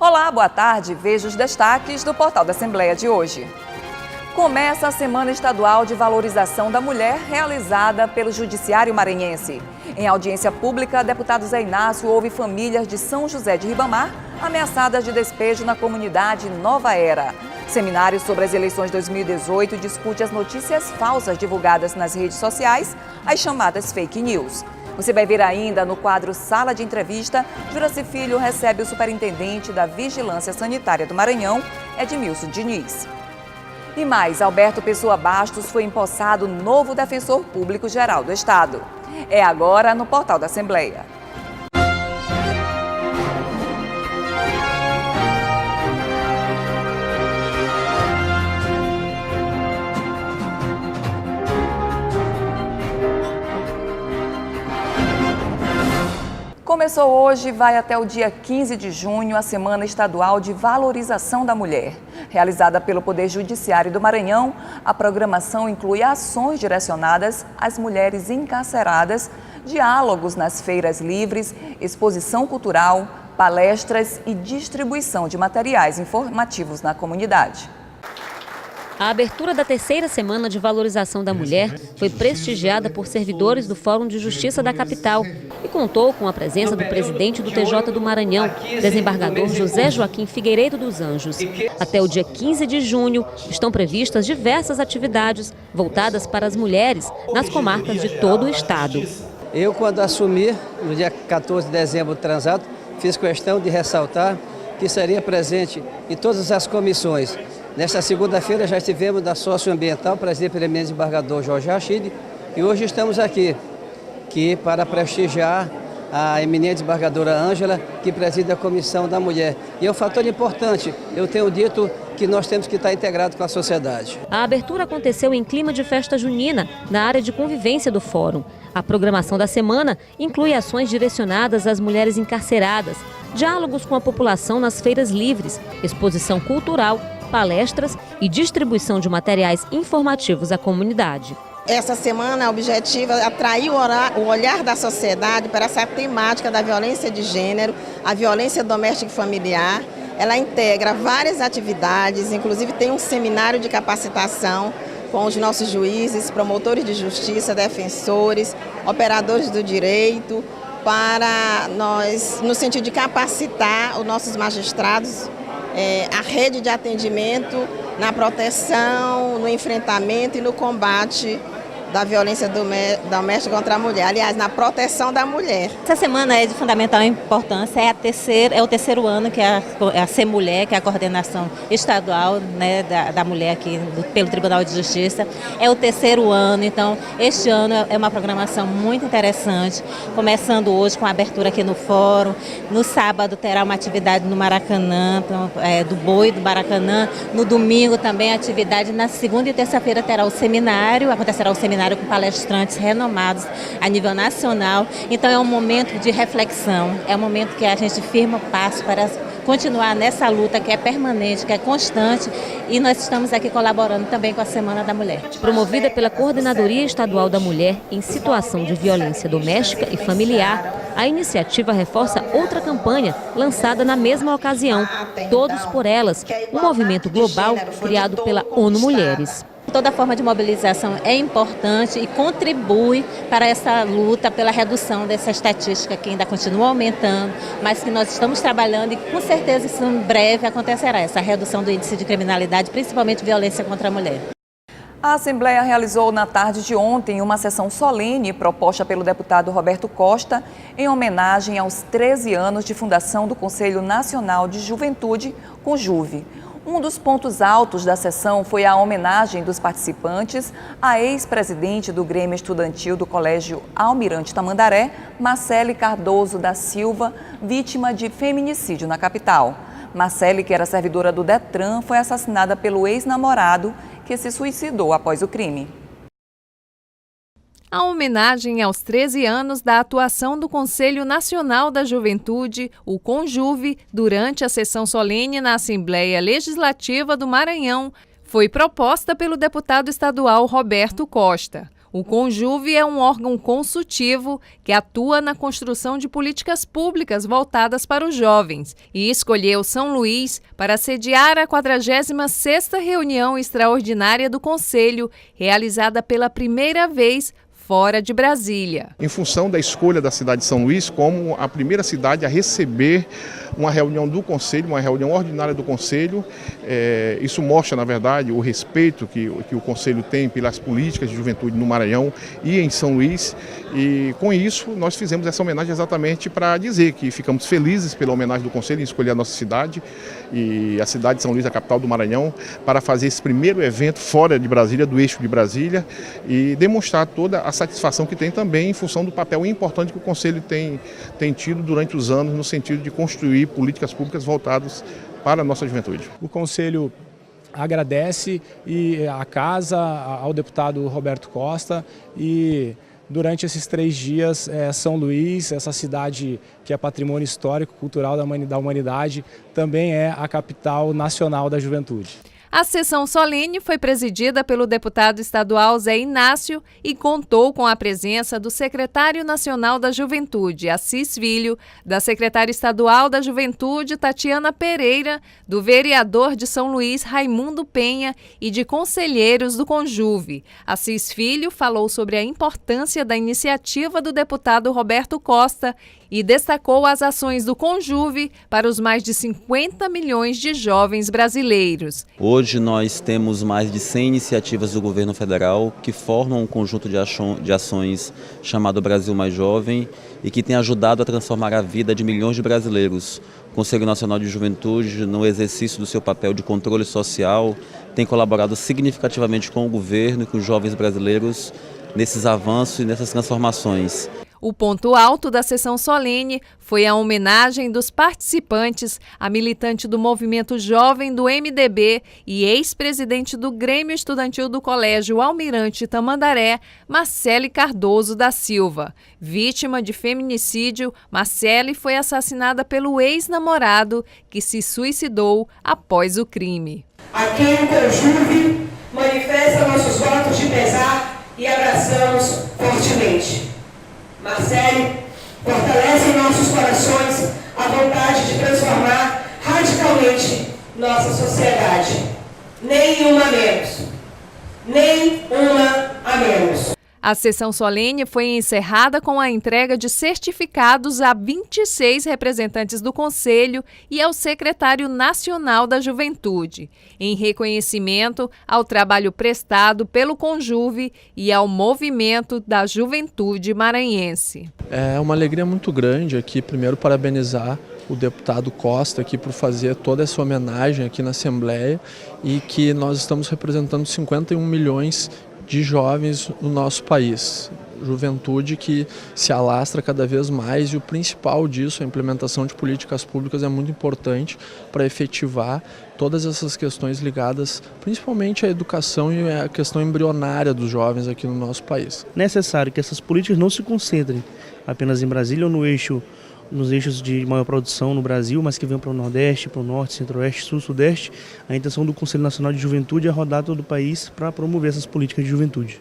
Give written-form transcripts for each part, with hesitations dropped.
Olá, boa tarde. Veja os destaques do Portal da Assembleia de hoje. Começa a Semana Estadual de Valorização da Mulher, realizada pelo Judiciário Maranhense. Em audiência pública, deputado Zé Inácio ouve famílias de São José de Ribamar ameaçadas de despejo na comunidade Nova Era. Seminário sobre as eleições 2018 discute as notícias falsas divulgadas nas redes sociais, as chamadas fake news. Você vai ver ainda no quadro Sala de Entrevista, Juraci Filho recebe o superintendente da Vigilância Sanitária do Maranhão, Edmilson Diniz. E mais, Alberto Pessoa Bastos foi empossado novo defensor público-geral do Estado. É agora no Portal da Assembleia. Começou hoje e vai até o dia 15 de junho a Semana Estadual de Valorização da Mulher. Realizada pelo Poder Judiciário do Maranhão, a programação inclui ações direcionadas às mulheres encarceradas, diálogos nas feiras livres, exposição cultural, palestras e distribuição de materiais informativos na comunidade. A abertura da terceira Semana de Valorização da Mulher foi prestigiada por servidores do Fórum de Justiça da capital e contou com a presença do presidente do TJ do Maranhão, desembargador José Joaquim Figueiredo dos Anjos. Até o dia 15 de junho estão previstas diversas atividades voltadas para as mulheres nas comarcas de todo o estado. Eu, quando assumi, no dia 14 de dezembro transado, fiz questão de ressaltar que seria presente em todas as comissões. Nesta segunda-feira já estivemos na socioambiental, presidente pelo eminente desembargador Jorge Rachid, e hoje estamos aqui para prestigiar a eminente desembargadora Ângela, que preside a Comissão da Mulher. E é um fator importante, eu tenho dito que nós temos que estar integrados com a sociedade. A abertura aconteceu em clima de festa junina, na área de convivência do Fórum. A programação da semana inclui ações direcionadas às mulheres encarceradas, diálogos com a população nas feiras livres, exposição cultural, palestras e distribuição de materiais informativos à comunidade. Essa semana, o objetivo é atrair o olhar da sociedade para essa temática da violência de gênero, a violência doméstica e familiar. Ela integra várias atividades, inclusive tem um seminário de capacitação com os nossos juízes, promotores de justiça, defensores, operadores do direito, para nós, no sentido de capacitar os nossos magistrados, a rede de atendimento na proteção, no enfrentamento e no combate da violência doméstica contra a mulher, aliás, na proteção da mulher. Essa semana é de fundamental importância, é o terceiro ano que a Ser Mulher, que é a coordenação estadual, né, da mulher aqui pelo Tribunal de Justiça, é o terceiro ano, então este ano é uma programação muito interessante, começando hoje com a abertura aqui no Fórum, no sábado terá uma atividade no Maracanã, do Boi do Maracanã, no domingo também a atividade, na segunda e terça-feira terá o seminário, acontecerá o seminário com palestrantes renomados a nível nacional. Então é um momento de reflexão, é um momento que a gente firma o passo para continuar nessa luta que é permanente, que é constante, e nós estamos aqui colaborando também com a Semana da Mulher. Promovida pela Coordenadoria Estadual da Mulher em Situação de Violência Doméstica e Familiar, a iniciativa reforça outra campanha lançada na mesma ocasião, Todos por Elas, um movimento global criado pela ONU Mulheres. Toda forma de mobilização é importante e contribui para essa luta pela redução dessa estatística que ainda continua aumentando, mas que nós estamos trabalhando e com certeza isso em breve acontecerá, essa redução do índice de criminalidade, principalmente violência contra a mulher. A Assembleia realizou na tarde de ontem uma sessão solene proposta pelo deputado Roberto Costa em homenagem aos 13 anos de fundação do Conselho Nacional de Juventude, CONJUVE. Um dos pontos altos da sessão foi a homenagem dos participantes à ex-presidente do Grêmio Estudantil do Colégio Almirante Tamandaré, Marcele Cardoso da Silva, vítima de feminicídio na capital. Marcele, que era servidora do Detran, foi assassinada pelo ex-namorado, que se suicidou após o crime. A homenagem aos 13 anos da atuação do Conselho Nacional da Juventude, o CONJUVE, durante a sessão solene na Assembleia Legislativa do Maranhão, foi proposta pelo deputado estadual Roberto Costa. O Conjuve é um órgão consultivo que atua na construção de políticas públicas voltadas para os jovens e escolheu São Luís para sediar a 46ª reunião extraordinária do Conselho, realizada pela primeira vez fora de Brasília. Em função da escolha da cidade de São Luís como a primeira cidade a receber uma reunião do Conselho, uma reunião ordinária do Conselho, isso mostra, na verdade, o respeito que o Conselho tem pelas políticas de juventude no Maranhão e em São Luís. E com isso nós fizemos essa homenagem exatamente para dizer que ficamos felizes pela homenagem do Conselho em escolher a nossa cidade e a cidade de São Luís, a capital do Maranhão, para fazer esse primeiro evento fora de Brasília, do eixo de Brasília, e demonstrar toda a satisfação que tem também em função do papel importante que o Conselho tem tido durante os anos no sentido de construir políticas públicas voltadas para a nossa juventude. O Conselho agradece a casa, ao deputado Roberto Costa, e durante esses 3 dias, São Luís, essa cidade que é patrimônio histórico, cultural da humanidade, também é a capital nacional da juventude. A sessão solene foi presidida pelo deputado estadual Zé Inácio e contou com a presença do secretário nacional da Juventude, Assis Filho, da secretária estadual da Juventude, Tatiana Pereira, do vereador de São Luís, Raimundo Penha, e de conselheiros do Conjuve. Assis Filho falou sobre a importância da iniciativa do deputado Roberto Costa e destacou as ações do Conjuve para os mais de 50 milhões de jovens brasileiros. Hoje nós temos mais de 100 iniciativas do governo federal que formam um conjunto de ações chamado Brasil Mais Jovem e que tem ajudado a transformar a vida de milhões de brasileiros. O Conselho Nacional de Juventude, no exercício do seu papel de controle social, tem colaborado significativamente com o governo e com os jovens brasileiros nesses avanços e nessas transformações. O ponto alto da sessão solene foi a homenagem dos participantes à militante do Movimento Jovem do MDB e ex-presidente do Grêmio Estudantil do Colégio Almirante Tamandaré, Marcele Cardoso da Silva. Vítima de feminicídio, Marcele foi assassinada pelo ex-namorado que se suicidou após o crime. Aqui o Conjuve manifesta nossos votos de pesar e abraçamos fortemente. Marcele fortalece em nossos corações a vontade de transformar radicalmente nossa sociedade. Nenhuma a menos. Nem uma a menos. A sessão solene foi encerrada com a entrega de certificados a 26 representantes do Conselho e ao secretário nacional da Juventude, em reconhecimento ao trabalho prestado pelo Conjuve e ao movimento da juventude maranhense. É uma alegria muito grande aqui, primeiro, parabenizar o deputado Costa aqui por fazer toda essa homenagem aqui na Assembleia e que nós estamos representando 51 milhões de jovens no nosso país. Juventude que se alastra cada vez mais e o principal disso, a implementação de políticas públicas, é muito importante para efetivar todas essas questões ligadas principalmente à educação e à questão embrionária dos jovens aqui no nosso país. É necessário que essas políticas não se concentrem apenas em Brasília ou nos eixos de maior produção no Brasil, mas que venham para o Nordeste, para o Norte, Centro-Oeste, Sul, Sudeste. A intenção do Conselho Nacional de Juventude é rodar todo o país para promover essas políticas de juventude.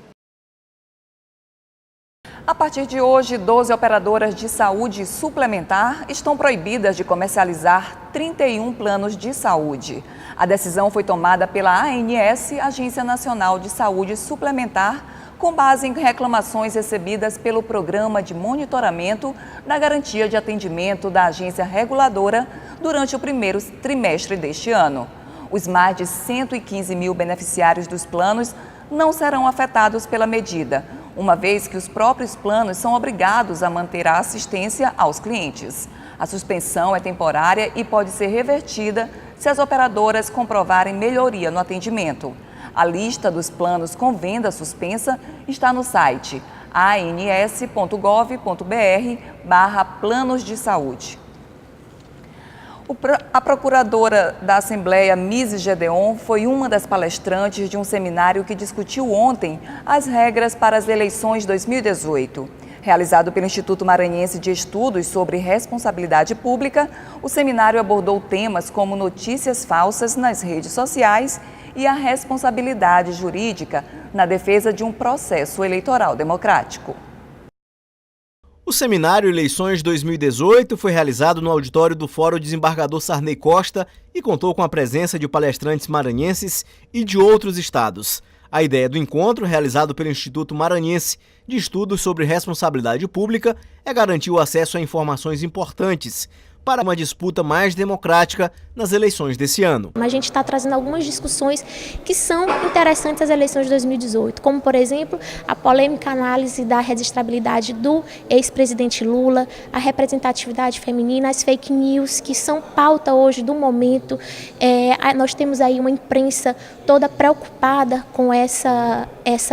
A partir de hoje, 12 operadoras de saúde suplementar estão proibidas de comercializar 31 planos de saúde. A decisão foi tomada pela ANS, Agência Nacional de Saúde Suplementar, com base em reclamações recebidas pelo Programa de Monitoramento da Garantia de Atendimento da Agência Reguladora durante o primeiro trimestre deste ano. Os mais de 115 mil beneficiários dos planos não serão afetados pela medida, uma vez que os próprios planos são obrigados a manter a assistência aos clientes. A suspensão é temporária e pode ser revertida se as operadoras comprovarem melhoria no atendimento. A lista dos planos com venda suspensa está no site ans.gov.br/planos de saúde. A procuradora da Assembleia, Mise Gedeon, foi uma das palestrantes de um seminário que discutiu ontem as regras para as eleições 2018. Realizado pelo Instituto Maranhense de Estudos sobre Responsabilidade Pública, o seminário abordou temas como notícias falsas nas redes sociais e a responsabilidade jurídica na defesa de um processo eleitoral democrático. O seminário Eleições 2018 foi realizado no auditório do Fórum Desembargador Sarney Costa e contou com a presença de palestrantes maranhenses e de outros estados. A ideia do encontro, realizado pelo Instituto Maranhense de Estudos sobre Responsabilidade Pública, é garantir o acesso a informações importantes para uma disputa mais democrática nas eleições desse ano. A gente está trazendo algumas discussões que são interessantes às eleições de 2018, como, por exemplo, a polêmica análise da registrabilidade do ex-presidente Lula, a representatividade feminina, as fake news, que são pauta hoje do momento. Nós temos aí uma imprensa toda preocupada com essa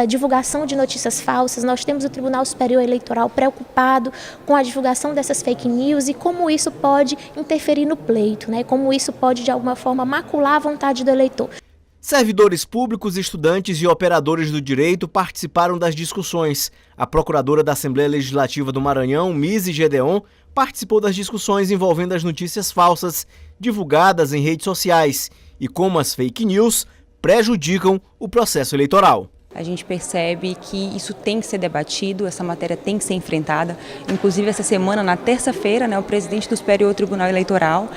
divulgação de notícias falsas. Nós temos o Tribunal Superior Eleitoral preocupado com a divulgação dessas fake news e como isso pode interferir no pleito, né? Como isso pode, de alguma forma, macular a vontade do eleitor. Servidores públicos, estudantes e operadores do direito participaram das discussões. A procuradora da Assembleia Legislativa do Maranhão, Mise Gedeon, participou das discussões envolvendo as notícias falsas divulgadas em redes sociais e como as fake news prejudicam o processo eleitoral. A gente percebe que isso tem que ser debatido, essa matéria tem que ser enfrentada. Inclusive, essa semana, na terça-feira, o presidente do Superior Tribunal Eleitoral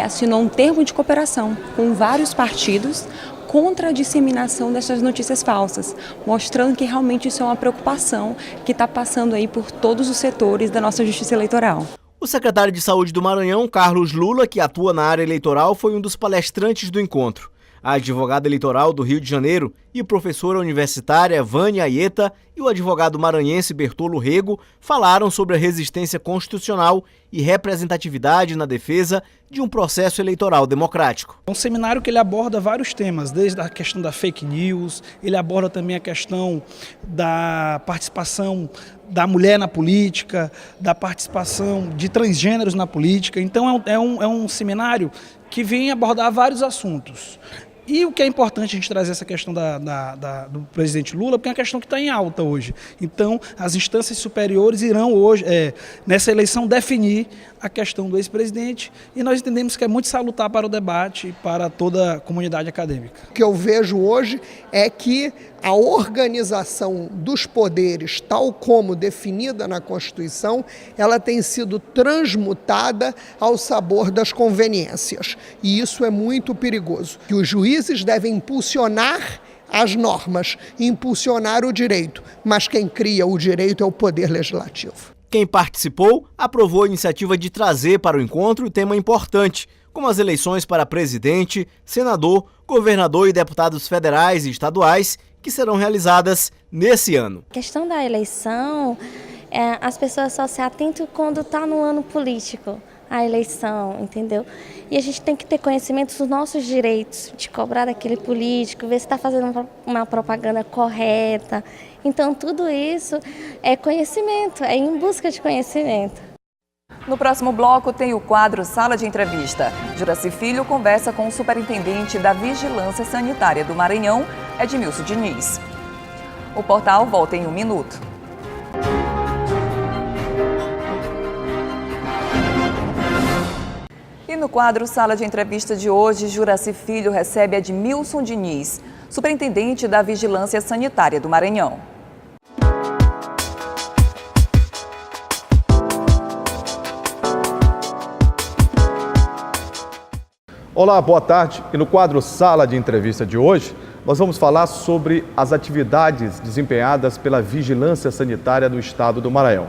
assinou um termo de cooperação com vários partidos contra a disseminação dessas notícias falsas, mostrando que realmente isso é uma preocupação que está passando aí por todos os setores da nossa justiça eleitoral. O secretário de Saúde do Maranhão, Carlos Lula, que atua na área eleitoral, foi um dos palestrantes do encontro. A advogada eleitoral do Rio de Janeiro e professora universitária Vânia Aieta e o advogado maranhense Bertolo Rego falaram sobre a resistência constitucional e representatividade na defesa de um processo eleitoral democrático. É um seminário que ele aborda vários temas, desde a questão da fake news, ele aborda também a questão da participação da mulher na política, da participação de transgêneros na política. Então é um seminário que vem abordar vários assuntos. E o que é importante a gente trazer essa questão do presidente Lula, porque é uma questão que está em alta hoje. Então, as instâncias superiores irão hoje, nessa eleição, definir a questão do ex-presidente e nós entendemos que é muito salutar para o debate e para toda a comunidade acadêmica. O que eu vejo hoje é que a organização dos poderes, tal como definida na Constituição, ela tem sido transmutada ao sabor das conveniências. E isso é muito perigoso. Que os juízes devem impulsionar as normas, impulsionar o direito, mas quem cria o direito é o poder legislativo. Quem participou aprovou a iniciativa de trazer para o encontro um tema importante, como as eleições para presidente, senador, governador e deputados federais e estaduais, que serão realizadas nesse ano. A questão da eleição, as pessoas só se atentam quando está no ano político, a eleição, entendeu? E a gente tem que ter conhecimento dos nossos direitos, de cobrar daquele político, ver se está fazendo uma propaganda correta. Então, tudo isso é conhecimento, é em busca de conhecimento. No próximo bloco tem o quadro Sala de Entrevista. Juraci Filho conversa com o superintendente da Vigilância Sanitária do Maranhão, Edmilson Diniz. O portal volta em 1 minuto. E no quadro Sala de Entrevista de hoje, Juraci Filho recebe Edmilson Diniz, superintendente da Vigilância Sanitária do Maranhão. Olá, boa tarde. E no quadro Sala de Entrevista de hoje, nós vamos falar sobre as atividades desempenhadas pela Vigilância Sanitária do Estado do Maranhão.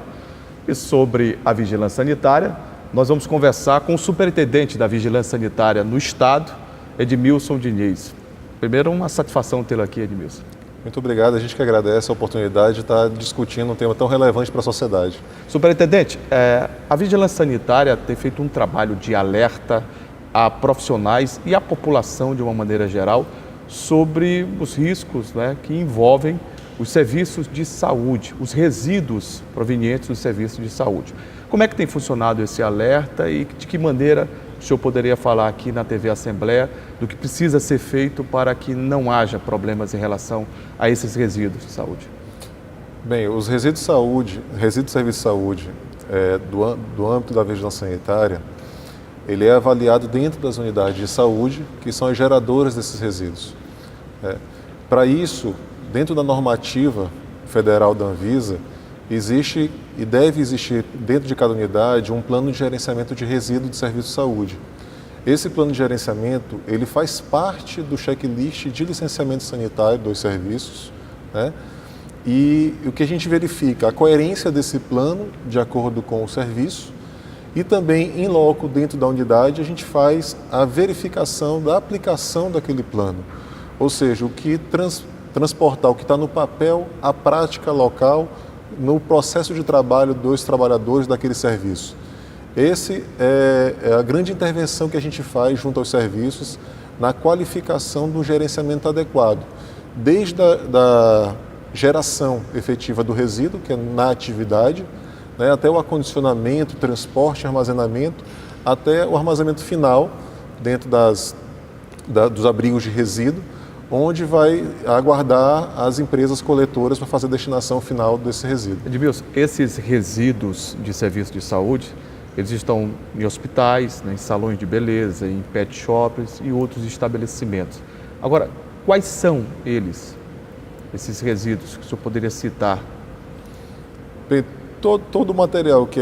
E sobre a Vigilância Sanitária, nós vamos conversar com o superintendente da Vigilância Sanitária no Estado, Edmilson Diniz. Primeiro, uma satisfação tê-lo aqui, Edmilson. Muito obrigado, a gente que agradece a oportunidade de estar discutindo um tema tão relevante para a sociedade. Superintendente, a Vigilância Sanitária tem feito um trabalho de alerta a profissionais e a população de uma maneira geral sobre os riscos, que envolvem os serviços de saúde, os resíduos provenientes dos serviços de saúde. Como é que tem funcionado esse alerta e de que maneira o senhor poderia falar aqui na TV Assembleia do que precisa ser feito para que não haja problemas em relação a esses resíduos de saúde? Bem, os resíduos de saúde, resíduos de serviço de saúde do âmbito da vigilância sanitária, ele é avaliado dentro das unidades de saúde, que são as geradoras desses resíduos. Para isso, dentro da normativa federal da Anvisa, existe e deve existir dentro de cada unidade um plano de gerenciamento de resíduos de serviço de saúde. Esse plano de gerenciamento, ele faz parte do checklist de licenciamento sanitário dos serviços, né? E o que a gente verifica, a coerência desse plano de acordo com o serviço e também, em loco, dentro da unidade, a gente faz a verificação da aplicação daquele plano. Ou seja, o que transportar o que está no papel, a prática local, no processo de trabalho dos trabalhadores daquele serviço. Esse é a grande intervenção que a gente faz junto aos serviços na qualificação do gerenciamento adequado, desde a geração efetiva do resíduo, que é na atividade, né, até o acondicionamento, transporte, armazenamento, até o armazenamento final dentro dos abrigos de resíduo, onde vai aguardar as empresas coletoras para fazer a destinação final desse resíduo. Edmilson, esses resíduos de serviço de saúde, eles estão em hospitais, né, em salões de beleza, em pet shops e outros estabelecimentos. Agora, quais são eles, esses resíduos que o senhor poderia citar? Bem, todo o material que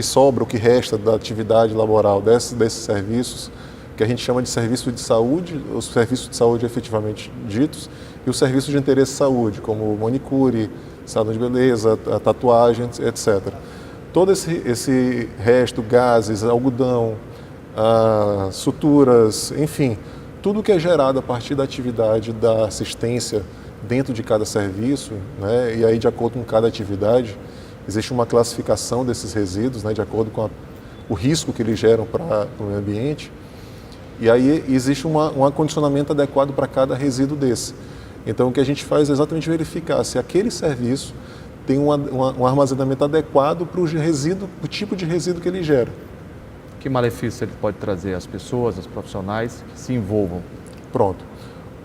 sobra, o que resta da atividade laboral desses serviços, que a gente chama de serviço de saúde, os serviços de saúde efetivamente ditos, e os serviços de interesse de saúde, como manicure, salão de beleza, tatuagens, etc. Todo esse resto, gases, algodão, suturas, enfim, tudo que é gerado a partir da atividade da assistência dentro de cada serviço, né, e aí de acordo com cada atividade, existe uma classificação desses resíduos, né, de acordo com o risco que eles geram para o meio ambiente. E aí existe um acondicionamento adequado para cada resíduo desse. Então o que a gente faz é exatamente verificar se aquele serviço tem um armazenamento adequado para o tipo de resíduo que ele gera. Que malefício ele pode trazer às pessoas, aos profissionais que se envolvam? Pronto.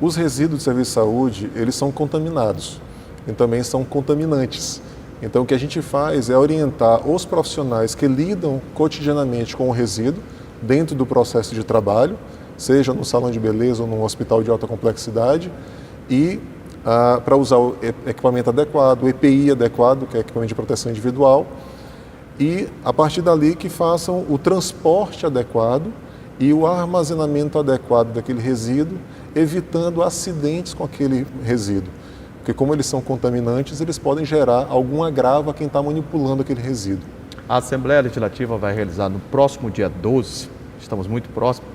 Os resíduos de serviço de saúde, eles são contaminados e também são contaminantes. Então o que a gente faz é orientar os profissionais que lidam cotidianamente com o resíduo dentro do processo de trabalho, seja no salão de beleza ou num hospital de alta complexidade, e para usar o equipamento adequado, o EPI adequado, que é equipamento de proteção individual, e a partir dali que façam o transporte adequado e o armazenamento adequado daquele resíduo, evitando acidentes com aquele resíduo. Porque como eles são contaminantes, eles podem gerar algum agravo a quem está manipulando aquele resíduo. A Assembleia Legislativa vai realizar no próximo dia 12, estamos muito próximos,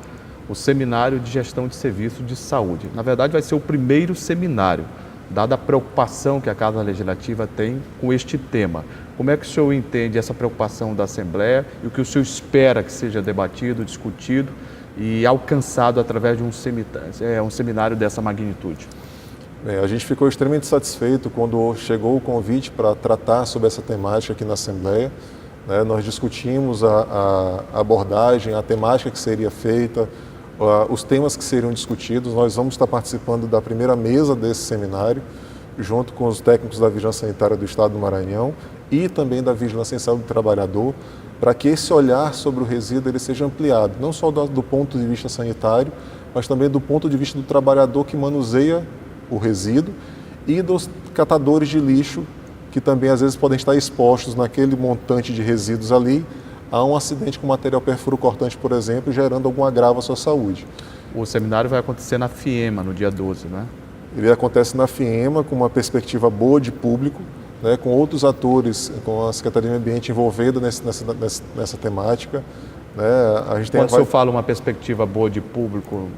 o Seminário de Gestão de Serviços de Saúde. Na verdade, vai ser o primeiro seminário, dada a preocupação que a Casa Legislativa tem com este tema. Como é que o senhor entende essa preocupação da Assembleia e o que o senhor espera que seja debatido, discutido e alcançado através de um seminário dessa magnitude? A gente ficou extremamente satisfeito quando chegou o convite para tratar sobre essa temática aqui na Assembleia. Nós discutimos a abordagem, a temática que seria feita, os temas que seriam discutidos. Nós vamos estar participando da primeira mesa desse seminário, junto com os técnicos da Vigilância Sanitária do Estado do Maranhão e também da Vigilância em Saúde do Trabalhador, para que esse olhar sobre o resíduo ele seja ampliado, não só do ponto de vista sanitário, mas também do ponto de vista do trabalhador que manuseia o resíduo e dos catadores de lixo, que também às vezes podem estar expostos naquele montante de resíduos ali a um acidente com material perfuro-cortante, por exemplo, gerando algum agravo à sua saúde. O seminário vai acontecer na FIEMA, no dia 12, né? Ele acontece na FIEMA com uma perspectiva boa de público, né, com outros atores, com a Secretaria do Meio Ambiente envolvida nessa temática. Né? Quando o senhor fala uma perspectiva boa de público,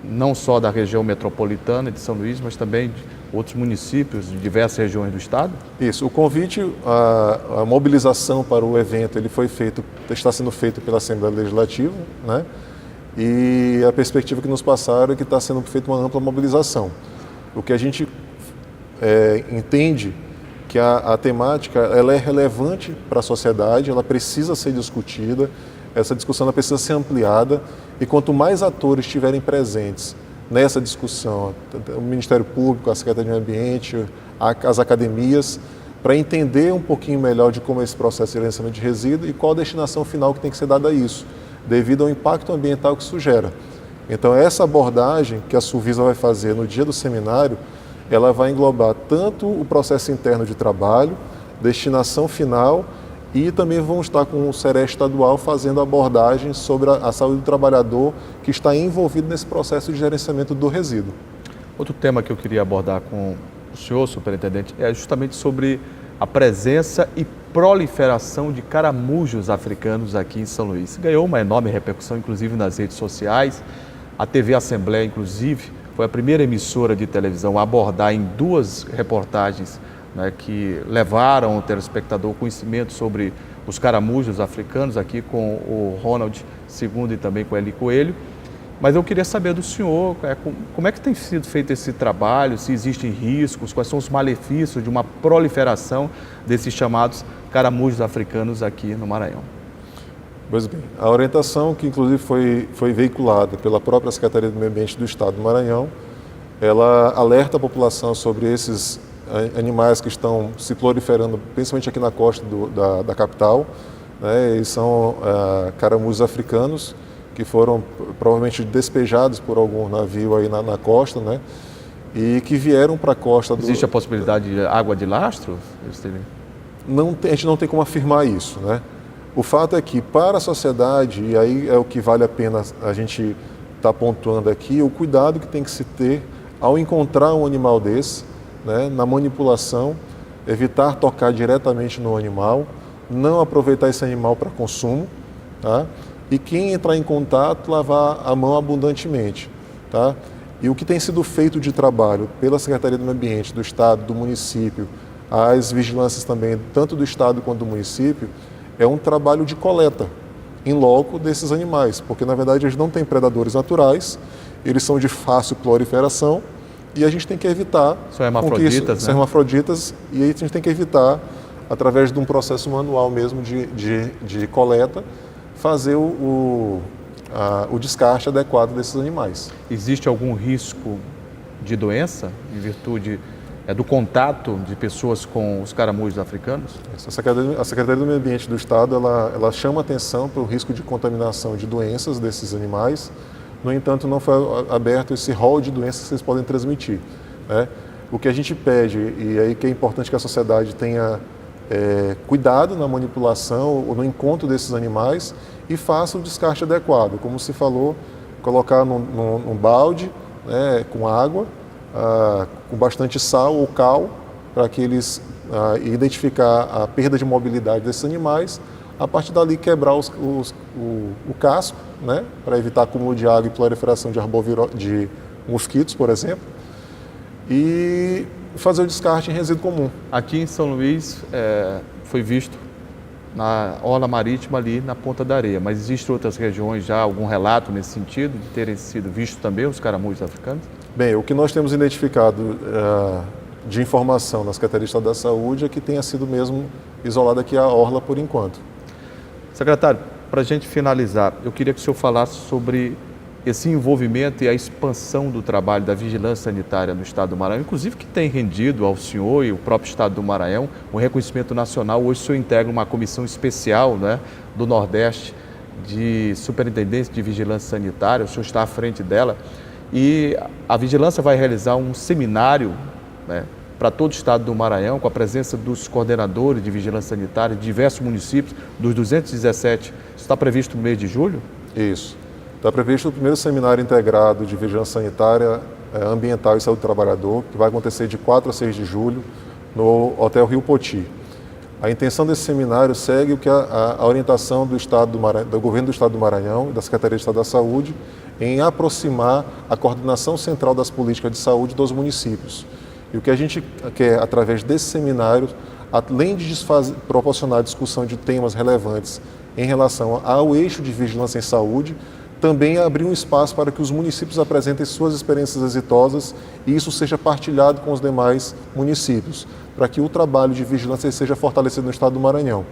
não só da região metropolitana de São Luís, mas também de outros municípios de diversas regiões do estado? Isso. O convite, a mobilização para o evento, está sendo feito pela Assembleia Legislativa, né? E a perspectiva que nos passaram é que está sendo feita uma ampla mobilização. O que a gente entende que a temática ela é relevante para a sociedade, ela precisa ser discutida, essa discussão ela precisa ser ampliada, e quanto mais atores estiverem presentes nessa discussão, o Ministério Público, a Secretaria do Meio Ambiente, as academias, para entender um pouquinho melhor de como é esse processo de gerenciamento de resíduo e qual a destinação final que tem que ser dada a isso, devido ao impacto ambiental que isso gera. Então essa abordagem que a Sulvisa vai fazer no dia do seminário, ela vai englobar tanto o processo interno de trabalho, destinação final, e também vamos estar com o CERES estadual fazendo abordagem sobre a saúde do trabalhador que está envolvido nesse processo de gerenciamento do resíduo. Outro tema que eu queria abordar com o senhor, superintendente, é justamente sobre a presença e proliferação de caramujos africanos aqui em São Luís. Ganhou uma enorme repercussão, inclusive nas redes sociais. A TV Assembleia, inclusive, foi a primeira emissora de televisão a abordar em 2 reportagens, né, que levaram o telespectador conhecimento sobre os caramujos africanos, aqui com o Ronald II e também com o Eli Coelho. Mas eu queria saber do senhor, como é que tem sido feito esse trabalho, se existem riscos, quais são os malefícios de uma proliferação desses chamados caramujos africanos aqui no Maranhão. Pois bem, a orientação que inclusive foi veiculada pela própria Secretaria do Meio Ambiente do Estado do Maranhão, ela alerta a população sobre esses animais que estão se proliferando, principalmente aqui na costa da capital, né? Eles são caramujos africanos que foram provavelmente despejados por algum navio aí na costa, né? E que vieram para a costa. Existe a possibilidade de água de lastro? A gente não tem como afirmar isso, né? O fato é que para a sociedade, e aí é o que vale a pena a gente estar pontuando aqui, o cuidado que tem que se ter ao encontrar um animal desse, né, na manipulação, evitar tocar diretamente no animal, não aproveitar esse animal para consumo, tá? E quem entrar em contato, lavar a mão abundantemente, tá? E o que tem sido feito de trabalho pela Secretaria do Meio Ambiente, do Estado, do município, as vigilâncias também, tanto do Estado quanto do município, é um trabalho de coleta em loco desses animais, porque na verdade eles não têm predadores naturais, eles são de fácil proliferação e a gente tem que evitar... São hermafroditas, né? São hermafroditas, e aí a gente tem que evitar, através de um processo manual mesmo de coleta, fazer o descarte adequado desses animais. Existe algum risco de doença em virtude do contato de pessoas com os caramujos africanos? A Secretaria do Meio Ambiente do Estado ela chama atenção para o risco de contaminação de doenças desses animais. No entanto, não foi aberto esse rol de doenças que vocês podem transmitir, né? O que a gente pede, e aí que é importante que a sociedade tenha cuidado na manipulação ou no encontro desses animais e faça o descarte adequado. Como se falou, colocar num balde, né, com água, com bastante sal ou cal, para que eles identificar a perda de mobilidade desses animais, a partir dali quebrar o casco, né, para evitar acúmulo de água e proliferação de mosquitos, por exemplo, e fazer o descarte em resíduo comum. Aqui em São Luís foi visto na orla marítima ali na Ponta da Areia, mas existem outras regiões já, algum relato nesse sentido, de terem sido vistos também os caramujos africanos? Bem, o que nós temos identificado de informação na Secretaria de Estado da Saúde é que tenha sido mesmo isolada aqui a orla por enquanto. Secretário, para a gente finalizar, eu queria que o senhor falasse sobre esse envolvimento e a expansão do trabalho da vigilância sanitária no Estado do Maranhão, inclusive que tem rendido ao senhor e o próprio Estado do Maranhão um reconhecimento nacional. Hoje o senhor integra uma comissão especial, né, do Nordeste de Superintendência de Vigilância Sanitária, o senhor está à frente dela, e a vigilância vai realizar um seminário, né, para todo o Estado do Maranhão, com a presença dos coordenadores de vigilância sanitária de diversos municípios, dos 217. Isso está previsto no mês de julho? Isso. Está previsto o primeiro seminário integrado de vigilância sanitária, ambiental e saúde do trabalhador, que vai acontecer de 4 a 6 de julho, no Hotel Rio Poti. A intenção desse seminário segue o que a orientação do Governo do Estado do Maranhão e da Secretaria de Estado da Saúde em aproximar a coordenação central das políticas de saúde dos municípios. E o que a gente quer, através desse seminário, além de proporcionar discussão de temas relevantes em relação ao eixo de vigilância em saúde, também abrir um espaço para que os municípios apresentem suas experiências exitosas e isso seja partilhado com os demais municípios, para que o trabalho de vigilância seja fortalecido no Estado do Maranhão.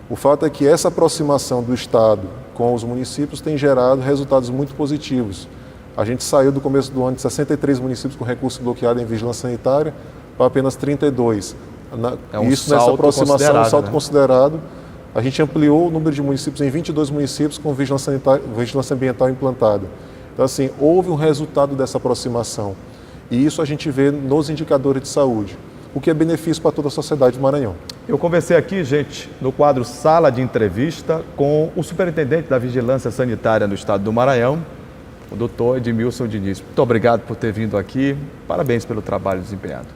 O fato é que essa aproximação do Estado com os municípios tem gerado resultados muito positivos. A gente saiu do começo do ano de 63 municípios com recurso bloqueado em vigilância sanitária para apenas 32. Isso nessa aproximação é um salto considerado. A gente ampliou o número de municípios em 22 municípios com vigilância ambiental implantada. Então, assim, houve um resultado dessa aproximação. E isso a gente vê nos indicadores de saúde, o que é benefício para toda a sociedade do Maranhão. Eu conversei aqui, gente, no quadro Sala de Entrevista, com o superintendente da Vigilância Sanitária no estado do Maranhão, o doutor Edmilson Diniz. Muito obrigado por ter vindo aqui. Parabéns pelo trabalho desempenhado.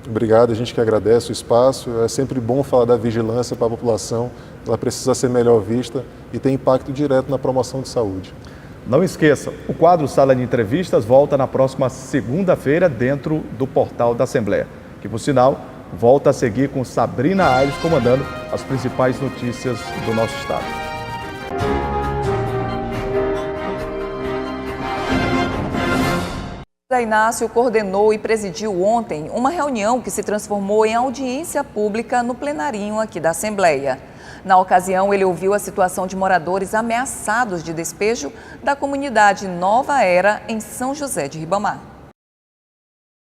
Obrigado, a gente que agradece o espaço. É sempre bom falar da vigilância para a população. Ela precisa ser melhor vista e tem impacto direto na promoção de saúde. Não esqueçam, o quadro Sala de Entrevistas volta na próxima segunda-feira dentro do portal da Assembleia, que, por sinal, volta a seguir com Sabrina Aires comandando as principais notícias do nosso estado. Inácio coordenou e presidiu ontem uma reunião que se transformou em audiência pública no plenarinho aqui da Assembleia. Na ocasião, ele ouviu a situação de moradores ameaçados de despejo da comunidade Nova Era, em São José de Ribamar.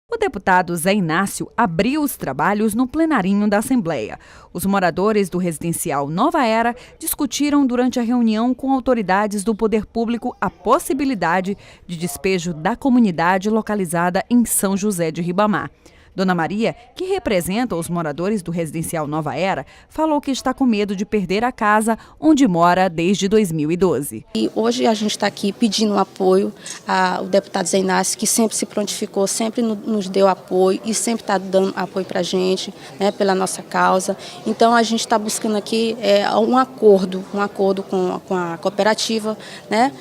O deputado Zé Inácio abriu os trabalhos no plenarinho da Assembleia. Os moradores do residencial Nova Era discutiram durante a reunião com autoridades do poder público a possibilidade de despejo da comunidade localizada em São José de Ribamar. Dona Maria, que representa os moradores do residencial Nova Era, falou que está com medo de perder a casa onde mora desde 2012. E hoje a gente está aqui pedindo apoio ao deputado Zé Inácio, que sempre se prontificou, sempre nos deu apoio e sempre está dando apoio para a gente, né, pela nossa causa. Então a gente está buscando aqui um acordo com a cooperativa, né,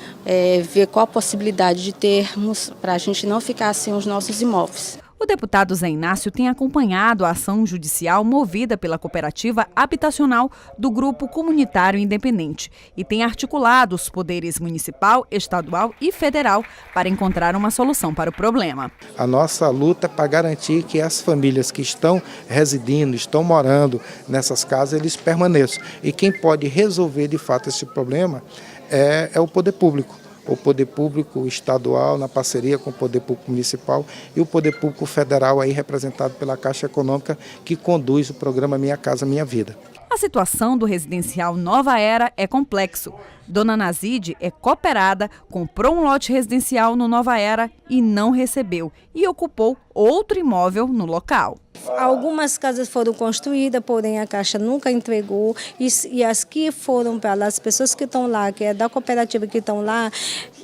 ver qual a possibilidade de termos para a gente não ficar sem os nossos imóveis. O deputado Zé Inácio tem acompanhado a ação judicial movida pela cooperativa habitacional do Grupo Comunitário Independente e tem articulado os poderes municipal, estadual e federal para encontrar uma solução para o problema. A nossa luta é para garantir que as famílias que estão residindo, estão morando nessas casas, eles permaneçam. E quem pode resolver de fato esse problema é o poder público. O poder público estadual, na parceria com o poder público municipal, e o poder público federal, aí representado pela Caixa Econômica, que conduz o programa Minha Casa Minha Vida. A situação do residencial Nova Era é complexo. Dona Nazide é cooperada, comprou um lote residencial no Nova Era e não recebeu, e ocupou outro imóvel no local. Algumas casas foram construídas, porém a Caixa nunca entregou, e as que foram para lá, as pessoas que estão lá, que é da cooperativa que estão lá,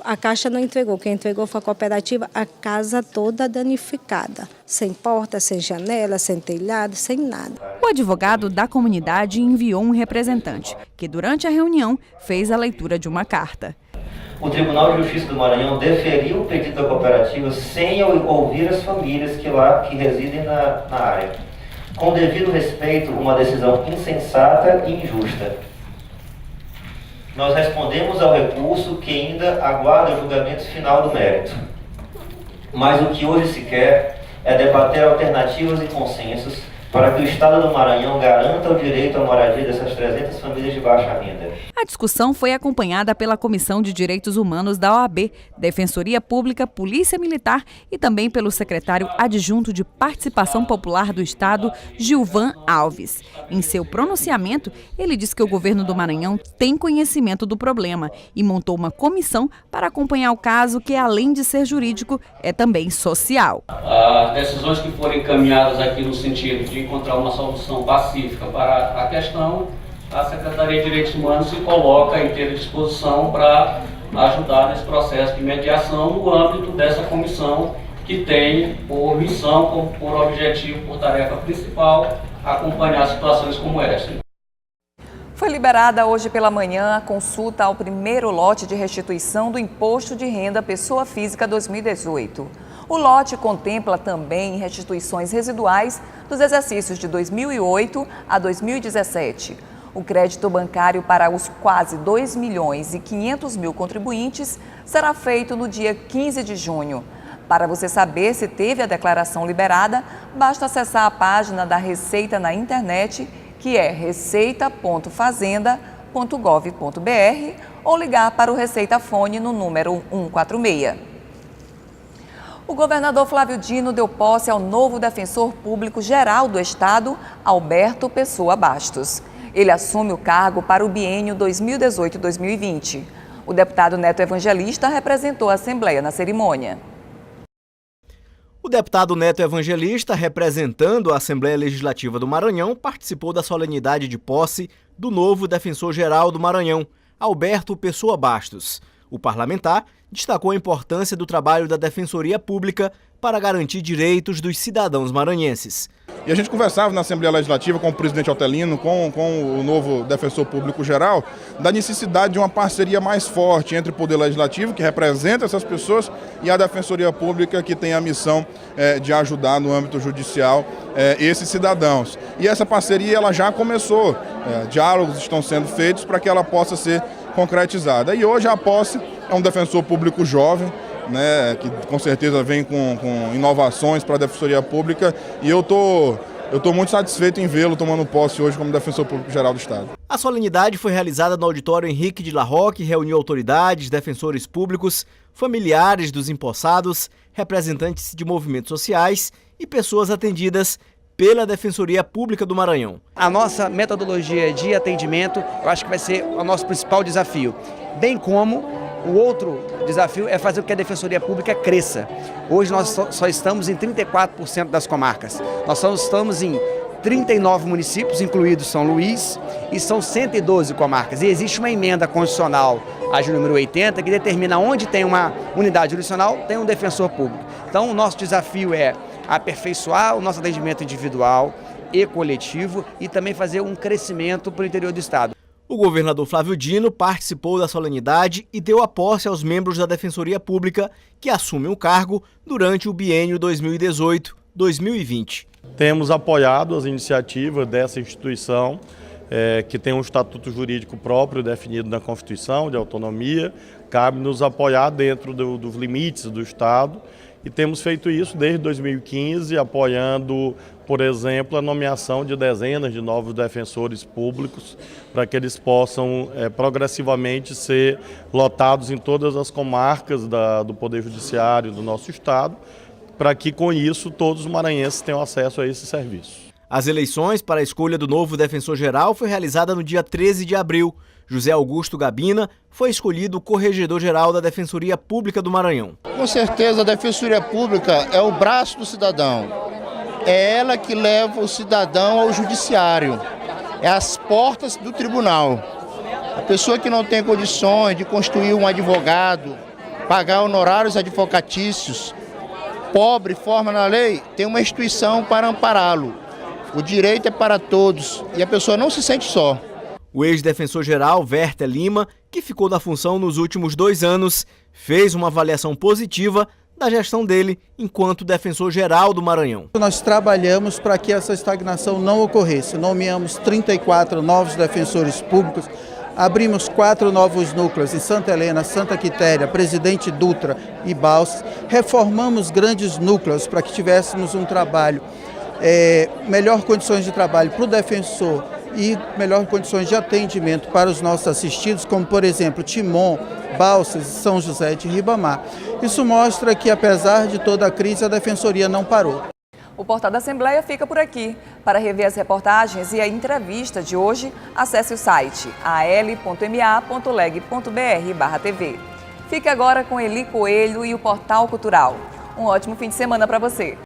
a Caixa não entregou. Quem entregou foi a cooperativa, a casa toda danificada, sem porta, sem janela, sem telhado, sem nada. O advogado da comunidade enviou um representante, que durante a reunião fez a leitura de uma carta. O Tribunal de Justiça do Maranhão deferiu o pedido da cooperativa sem ouvir as famílias que residem na área. Com devido respeito, uma decisão insensata e injusta. Nós respondemos ao recurso que ainda aguarda o julgamento final do mérito. Mas o que hoje se quer é debater alternativas e consensos para que o Estado do Maranhão garanta o direito à moradia dessas 300 famílias de baixa renda. A discussão foi acompanhada pela Comissão de Direitos Humanos da OAB, Defensoria Pública, Polícia Militar e também pelo secretário adjunto de Participação Popular do Estado, Gilvan Alves. Em seu pronunciamento, ele disse que o governo do Maranhão tem conhecimento do problema e montou uma comissão para acompanhar o caso que, além de ser jurídico, é também social. As decisões que foram encaminhadas aqui no sentido de encontrar uma solução pacífica para a questão, a Secretaria de Direitos Humanos se coloca à inteira disposição para ajudar nesse processo de mediação no âmbito dessa comissão que tem por missão, por objetivo, por tarefa principal, acompanhar situações como essa. Foi liberada hoje pela manhã a consulta ao primeiro lote de restituição do Imposto de Renda Pessoa Física 2018. O lote contempla também restituições residuais dos exercícios de 2008 a 2017. O crédito bancário para os quase 2.500.000 contribuintes será feito no dia 15 de junho. Para você saber se teve a declaração liberada, basta acessar a página da Receita na internet, que é receita.fazenda.gov.br, ou ligar para o Receita Fone no número 146. O governador Flávio Dino deu posse ao novo defensor público geral do Estado, Alberto Pessoa Bastos. Ele assume o cargo para o biênio 2018-2020. O deputado Neto Evangelista representou a Assembleia na cerimônia. O deputado Neto Evangelista, representando a Assembleia Legislativa do Maranhão, participou da solenidade de posse do novo defensor-geral do Maranhão, Alberto Pessoa Bastos. O parlamentar destacou a importância do trabalho da Defensoria Pública para garantir direitos dos cidadãos maranhenses. E a gente conversava na Assembleia Legislativa com o presidente Otelino, com o novo defensor público geral, da necessidade de uma parceria mais forte entre o Poder Legislativo, que representa essas pessoas, e a Defensoria Pública, que tem a missão de ajudar no âmbito judicial esses cidadãos. E essa parceria ela já começou, diálogos estão sendo feitos para que ela possa ser concretizada. E hoje a posse é um defensor público jovem, que com certeza vem com inovações para a Defensoria Pública, e eu tô muito satisfeito em vê-lo tomando posse hoje como Defensor Público Geral do Estado. A solenidade foi realizada no auditório Henrique de la Roque, reuniu autoridades, defensores públicos, familiares dos empossados, representantes de movimentos sociais e pessoas atendidas pela Defensoria Pública do Maranhão. A nossa metodologia de atendimento, eu acho que vai ser o nosso principal desafio, bem como o outro desafio é fazer com que a Defensoria Pública cresça. Hoje nós só estamos em 34% das comarcas. Nós só estamos em 39 municípios, incluídos São Luís, e são 112 comarcas. E existe uma emenda constitucional, a de número 80, que determina onde tem uma unidade jurisdicional, tem um defensor público. Então o nosso desafio é aperfeiçoar o nosso atendimento individual e coletivo e também fazer um crescimento para o interior do Estado. O governador Flávio Dino participou da solenidade e deu a posse aos membros da Defensoria Pública que assumem o cargo durante o biênio 2018-2020. Temos apoiado as iniciativas dessa instituição, que tem um estatuto jurídico próprio definido na Constituição, de autonomia. Cabe nos apoiar dentro dos limites do Estado. E temos feito isso desde 2015, apoiando, por exemplo, a nomeação de dezenas de novos defensores públicos para que eles possam progressivamente ser lotados em todas as comarcas do Poder Judiciário do nosso Estado, para que com isso todos os maranhenses tenham acesso a esse serviço. As eleições para a escolha do novo defensor-geral foi realizada no dia 13 de abril. José Augusto Gabina foi escolhido corregedor-geral da Defensoria Pública do Maranhão. Com certeza a Defensoria Pública é o braço do cidadão. É ela que leva o cidadão ao judiciário. É as portas do tribunal. A pessoa que não tem condições de construir um advogado, pagar honorários advocatícios, pobre, forma na lei, tem uma instituição para ampará-lo. O direito é para todos e a pessoa não se sente só. O ex-defensor-geral, Werther Lima, que ficou na função nos últimos 2 anos, fez uma avaliação positiva da gestão dele enquanto defensor-geral do Maranhão. Nós trabalhamos para que essa estagnação não ocorresse. Nomeamos 34 novos defensores públicos, abrimos 4 novos núcleos em Santa Helena, Santa Quitéria, Presidente Dutra e Balsas. Reformamos grandes núcleos para que tivéssemos um trabalho, melhor condições de trabalho para o defensor e melhores condições de atendimento para os nossos assistidos, como por exemplo Timon, Balsas e São José de Ribamar. Isso mostra que apesar de toda a crise a Defensoria não parou. O Portal da Assembleia fica por aqui. Para rever as reportagens e a entrevista de hoje, acesse o site al.ma.leg.br/tv. Fique agora com Eli Coelho e o Portal Cultural. Um ótimo fim de semana para você.